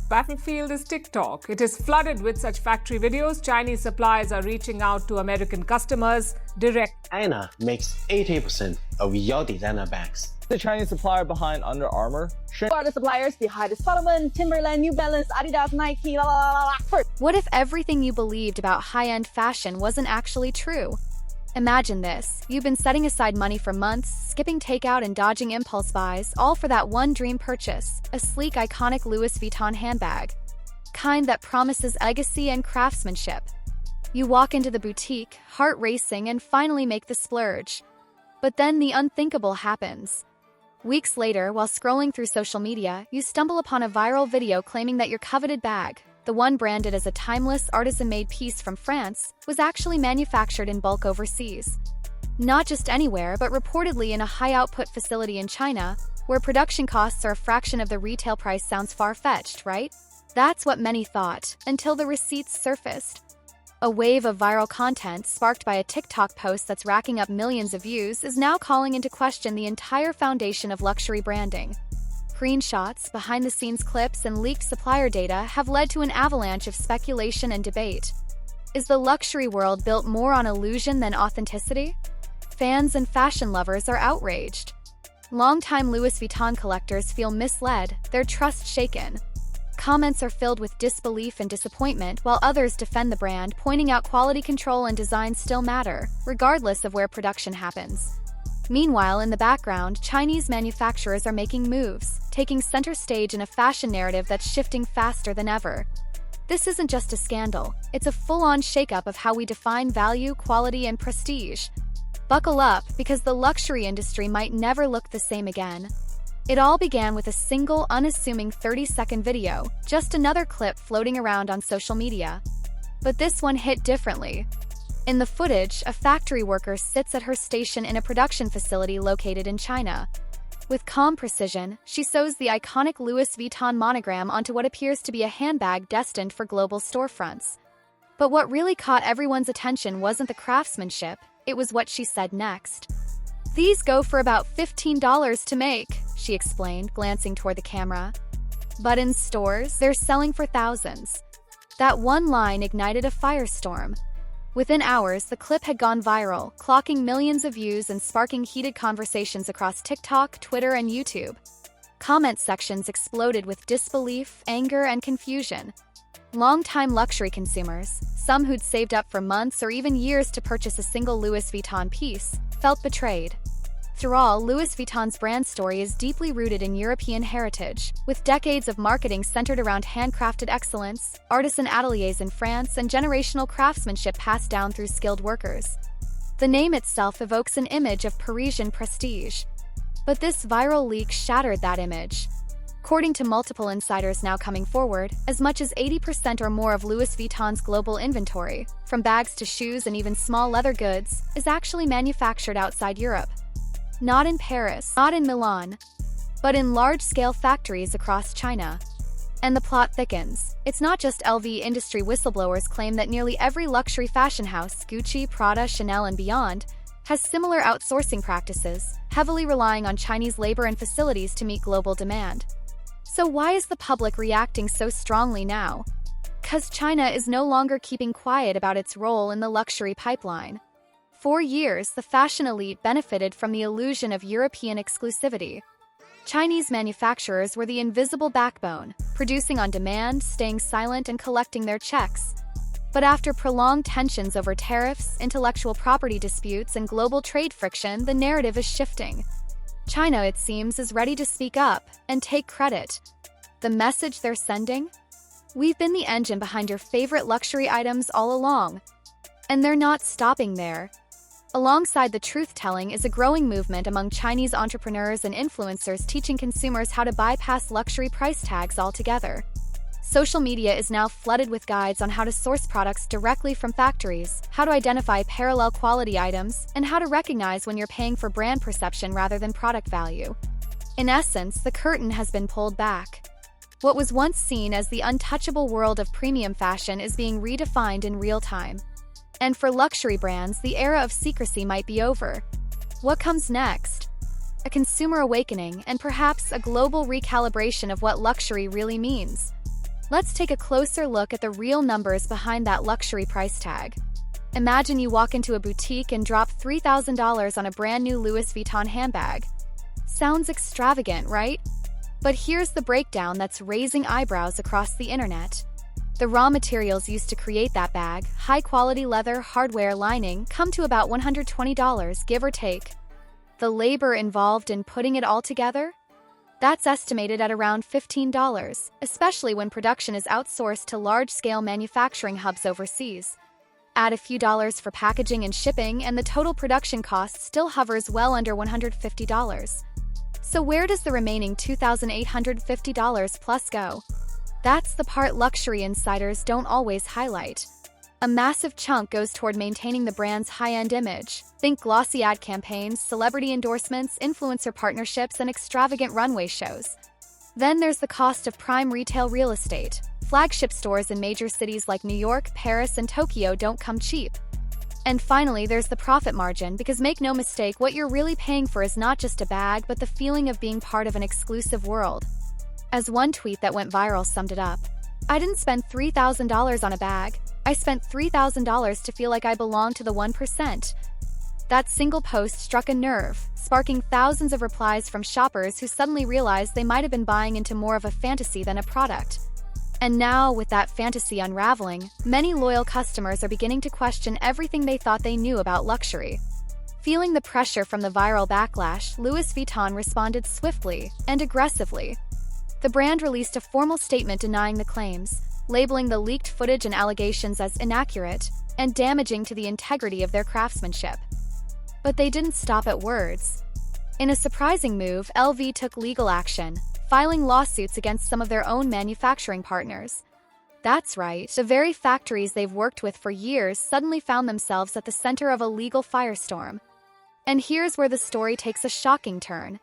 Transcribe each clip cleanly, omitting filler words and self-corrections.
battlefield is TikTok. It is flooded with such factory videos. Chinese suppliers are reaching out to American customers direct. China makes 80% of your designer bags. The Chinese supplier behind Under Armour. Who are the suppliers behind Salomon, Timberland, New Balance, Adidas, Nike, la la la la. What if everything you believed about high-end fashion wasn't actually true? Imagine this. You've been setting aside money for months, skipping takeout and dodging impulse buys, all for that one dream purchase, a sleek, iconic Louis Vuitton handbag. Kind that promises legacy and craftsmanship. You walk into the boutique, heart racing, and finally make the splurge. But then the unthinkable happens. Weeks later, while scrolling through social media, you stumble upon a viral video claiming that your coveted bag, the one branded as a timeless, artisan-made piece from France, was actually manufactured in bulk overseas. Not just anywhere, but reportedly in a high-output facility in China, where production costs are a fraction of the retail price. Sounds far-fetched, right? That's what many thought, until the receipts surfaced. A wave of viral content, sparked by a TikTok post that's racking up millions of views, is now calling into question the entire foundation of luxury branding. Screenshots, behind-the-scenes clips, and leaked supplier data have led to an avalanche of speculation and debate. Is the luxury world built more on illusion than authenticity? Fans and fashion lovers are outraged. Longtime Louis Vuitton collectors feel misled, their trust shaken. Comments are filled with disbelief and disappointment, while others defend the brand, pointing out quality control and design still matter, regardless of where production happens. Meanwhile, in the background, Chinese manufacturers are making moves, taking center stage in a fashion narrative that's shifting faster than ever. This isn't just a scandal, it's a full-on shakeup of how we define value, quality, and prestige. Buckle up, because the luxury industry might never look the same again. It all began with a single, unassuming 30-second video, just another clip floating around on social media. But this one hit differently. In the footage, a factory worker sits at her station in a production facility located in China. With calm precision, she sews the iconic Louis Vuitton monogram onto what appears to be a handbag destined for global storefronts. But what really caught everyone's attention wasn't the craftsmanship, it was what she said next. "These go for about $15 to make," she explained, glancing toward the camera. "But in stores, they're selling for thousands." That one line ignited a firestorm. Within hours, the clip had gone viral, clocking millions of views and sparking heated conversations across TikTok, Twitter, and YouTube. Comment sections exploded with disbelief, anger, and confusion. Longtime luxury consumers, some who'd saved up for months or even years to purchase a single Louis Vuitton piece, felt betrayed. Through all, Louis Vuitton's brand story is deeply rooted in European heritage, with decades of marketing centered around handcrafted excellence, artisan ateliers in France, and generational craftsmanship passed down through skilled workers. The name itself evokes an image of Parisian prestige. But this viral leak shattered that image. According to multiple insiders now coming forward, as much as 80% or more of Louis Vuitton's global inventory, from bags to shoes and even small leather goods, is actually manufactured outside Europe. Not in Paris, not in Milan, but in large-scale factories across China. And the plot thickens. It's not just LV. Industry whistleblowers claim that nearly every luxury fashion house, Gucci, Prada, Chanel, and beyond, has similar outsourcing practices, heavily relying on Chinese labor and facilities to meet global demand. So why is the public reacting so strongly now? 'Cause China is no longer keeping quiet about its role in the luxury pipeline. For years, the fashion elite benefited from the illusion of European exclusivity. Chinese manufacturers were the invisible backbone, producing on demand, staying silent, and collecting their checks. But after prolonged tensions over tariffs, intellectual property disputes, and global trade friction, the narrative is shifting. China, it seems, is ready to speak up and take credit. The message they're sending? We've been the engine behind your favorite luxury items all along. And they're not stopping there. Alongside the truth-telling is a growing movement among Chinese entrepreneurs and influencers teaching consumers how to bypass luxury price tags altogether. Social media is now flooded with guides on how to source products directly from factories, how to identify parallel quality items, and how to recognize when you're paying for brand perception rather than product value. In essence, the curtain has been pulled back. What was once seen as the untouchable world of premium fashion is being redefined in real time. And for luxury brands, the era of secrecy might be over. What comes next? A consumer awakening and perhaps a global recalibration of what luxury really means. Let's take a closer look at the real numbers behind that luxury price tag. Imagine you walk into a boutique and drop $3,000 on a brand new Louis Vuitton handbag. Sounds extravagant, right? But here's the breakdown that's raising eyebrows across the internet. The raw materials used to create that bag, high-quality leather, hardware, lining, come to about $120, give or take. The labor involved in putting it all together? That's estimated at around $15, especially when production is outsourced to large-scale manufacturing hubs overseas. Add a few dollars for packaging and shipping, and the total production cost still hovers well under $150. So where does the remaining $2,850 plus go? That's the part luxury insiders don't always highlight. A massive chunk goes toward maintaining the brand's high-end image. Think glossy ad campaigns, celebrity endorsements, influencer partnerships, and extravagant runway shows. Then there's the cost of prime retail real estate. Flagship stores in major cities like New York, Paris, and Tokyo don't come cheap. And finally, there's the profit margin, because make no mistake, what you're really paying for is not just a bag, but the feeling of being part of an exclusive world. As one tweet that went viral summed it up, "I didn't spend $3,000 on a bag. I spent $3,000 to feel like I belonged to the 1%. That single post struck a nerve, sparking thousands of replies from shoppers who suddenly realized they might have been buying into more of a fantasy than a product. And now, with that fantasy unraveling, many loyal customers are beginning to question everything they thought they knew about luxury. Feeling the pressure from the viral backlash, Louis Vuitton responded swiftly and aggressively. The brand released a formal statement denying the claims, labeling the leaked footage and allegations as inaccurate and damaging to the integrity of their craftsmanship. But they didn't stop at words. In a surprising move, LV took legal action, filing lawsuits against some of their own manufacturing partners. That's right, the very factories they've worked with for years suddenly found themselves at the center of a legal firestorm. And here's where the story takes a shocking turn.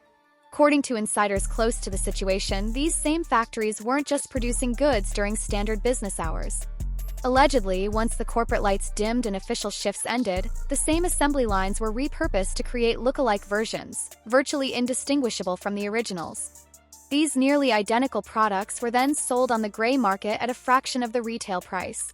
According to insiders close to the situation, these same factories weren't just producing goods during standard business hours. Allegedly, once the corporate lights dimmed and official shifts ended, the same assembly lines were repurposed to create look-alike versions, virtually indistinguishable from the originals. These nearly identical products were then sold on the gray market at a fraction of the retail price.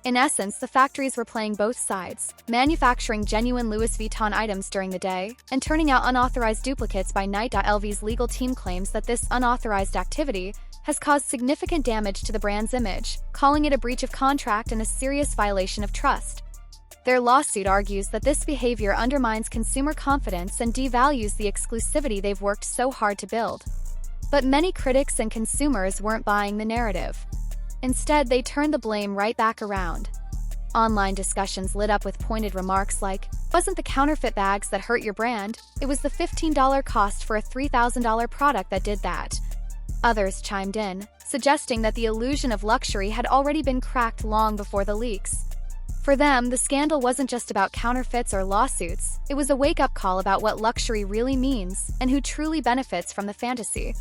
In essence, the factories were playing both sides, manufacturing genuine Louis Vuitton items during the day and turning out unauthorized duplicates by night. LV's legal team claims that this unauthorized activity has caused significant damage to the brand's image, calling it a breach of contract and a serious violation of trust. Their lawsuit argues that this behavior undermines consumer confidence and devalues the exclusivity they've worked so hard to build. But many critics and consumers weren't buying the narrative. Instead, they turned the blame right back around. Online discussions lit up with pointed remarks like, "Wasn't the counterfeit bags that hurt your brand? It was the $15 cost for a $3,000 product that did that." Others chimed in, suggesting that the illusion of luxury had already been cracked long before the leaks. For them, the scandal wasn't just about counterfeits or lawsuits, it was a wake-up call about what luxury really means and who truly benefits from the fantasy.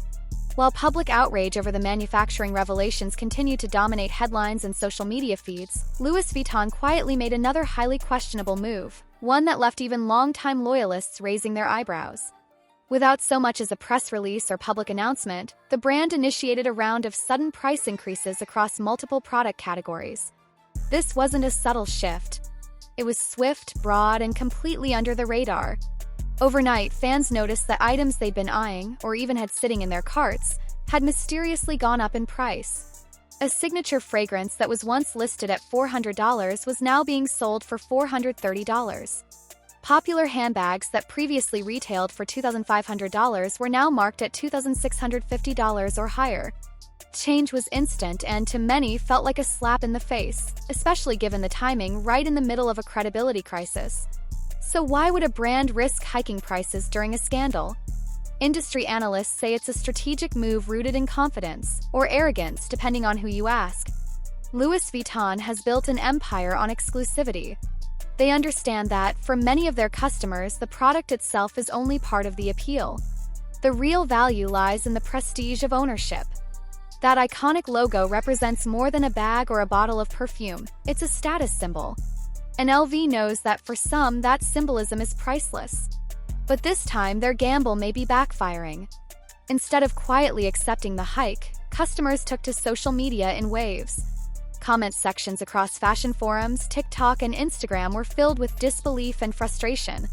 While public outrage over the manufacturing revelations continued to dominate headlines and social media feeds, Louis Vuitton quietly made another highly questionable move, one that left even longtime loyalists raising their eyebrows. Without so much as a press release or public announcement, the brand initiated a round of sudden price increases across multiple product categories. This wasn't a subtle shift. It was swift, broad, and completely under the radar. Overnight, fans noticed that items they'd been eyeing, or even had sitting in their carts, had mysteriously gone up in price. A signature fragrance that was once listed at $400 was now being sold for $430. Popular handbags that previously retailed for $2,500 were now marked at $2,650 or higher. Change was instant and, to many, felt like a slap in the face, especially given the timing right in the middle of a credibility crisis. So why would a brand risk hiking prices during a scandal? Industry analysts say it's a strategic move rooted in confidence, or arrogance depending on who you ask. Louis Vuitton has built an empire on exclusivity. They understand that, for many of their customers, the product itself is only part of the appeal. The real value lies in the prestige of ownership. That iconic logo represents more than a bag or a bottle of perfume, it's a status symbol. And LV knows that for some, that symbolism is priceless. But this time, their gamble may be backfiring. Instead of quietly accepting the hike, customers took to social media in waves. Comment sections across fashion forums, TikTok, and Instagram were filled with disbelief and frustration.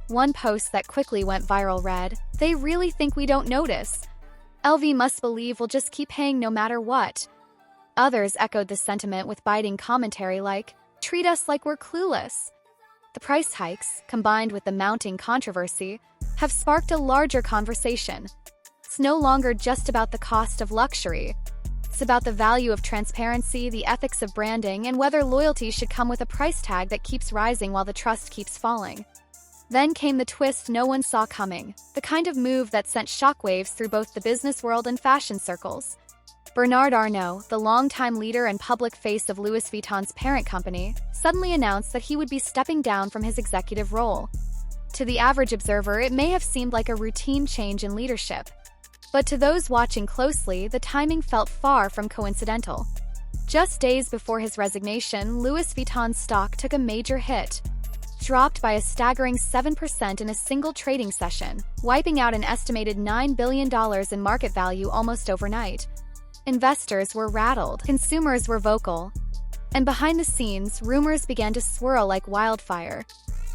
One post that quickly went viral read, "They really think we don't notice. LV must believe we'll just keep paying no matter what." Others echoed the sentiment with biting commentary like, "Treat us like we're clueless." The price hikes, combined with the mounting controversy, have sparked a larger conversation. It's no longer just about the cost of luxury. It's about the value of transparency, the ethics of branding, and whether loyalty should come with a price tag that keeps rising while the trust keeps falling. Then came the twist no one saw coming, the kind of move that sent shockwaves through both the business world and fashion circles. Bernard Arnault, the longtime leader and public face of Louis Vuitton's parent company, suddenly announced that he would be stepping down from his executive role. To the average observer, it may have seemed like a routine change in leadership. But to those watching closely, the timing felt far from coincidental. Just days before his resignation, Louis Vuitton's stock took a major hit, dropped by a staggering 7% in a single trading session, wiping out an estimated $9 billion in market value almost overnight. Investors were rattled, consumers were vocal, and behind the scenes, rumors began to swirl like wildfire.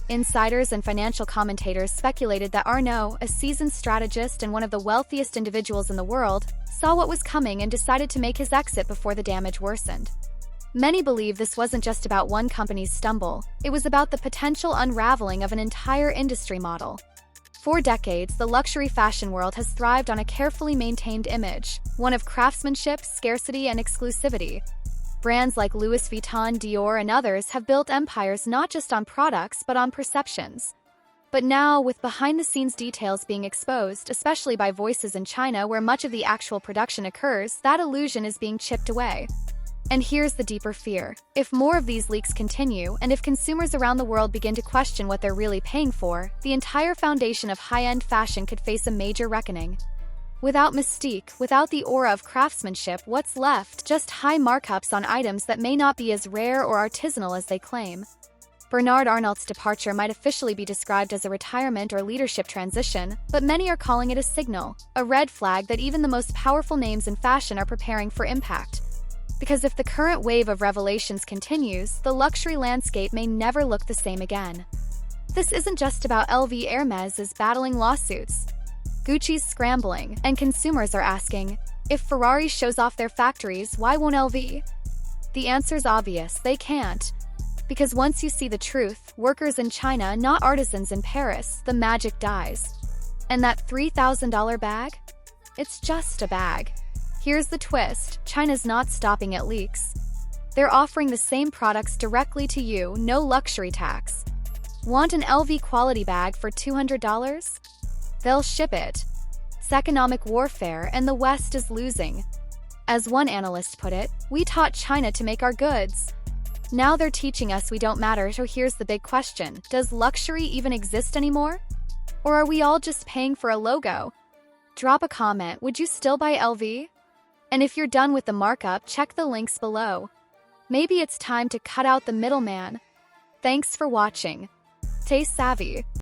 Insiders and financial commentators speculated that Arnault, a seasoned strategist and one of the wealthiest individuals in the world, saw what was coming and decided to make his exit before the damage worsened. Many believe this wasn't just about one company's stumble, it was about the potential unraveling of an entire industry model. For decades, the luxury fashion world has thrived on a carefully maintained image, one of craftsmanship, scarcity, and exclusivity. Brands like Louis Vuitton, Dior, and others have built empires not just on products but on perceptions. But now, with behind-the-scenes details being exposed, especially by voices in China where much of the actual production occurs, that illusion is being chipped away. And here's the deeper fear. If more of these leaks continue, and if consumers around the world begin to question what they're really paying for, the entire foundation of high-end fashion could face a major reckoning. Without mystique, without the aura of craftsmanship, what's left? Just high markups on items that may not be as rare or artisanal as they claim. Bernard Arnault's departure might officially be described as a retirement or leadership transition, but many are calling it a signal, a red flag that even the most powerful names in fashion are preparing for impact. Because if the current wave of revelations continues, the luxury landscape may never look the same again. This isn't just about LV. Hermes is battling lawsuits. Gucci's scrambling, and consumers are asking, if Ferrari shows off their factories, why won't LV? The answer's obvious, they can't. Because once you see the truth, workers in China, not artisans in Paris, the magic dies. And that $3,000 bag? It's just a bag. Here's the twist, China's not stopping at leaks. They're offering the same products directly to you, no luxury tax. Want an LV quality bag for $200? They'll ship it. It's economic warfare, and the West is losing. As one analyst put it, we taught China to make our goods. Now they're teaching us we don't matter, so here's the big question. Does luxury even exist anymore? Or are we all just paying for a logo? Drop a comment, would you still buy LV? And if you're done with the markup, check the links below. Maybe it's time to cut out the middleman. Thanks for watching. Stay savvy.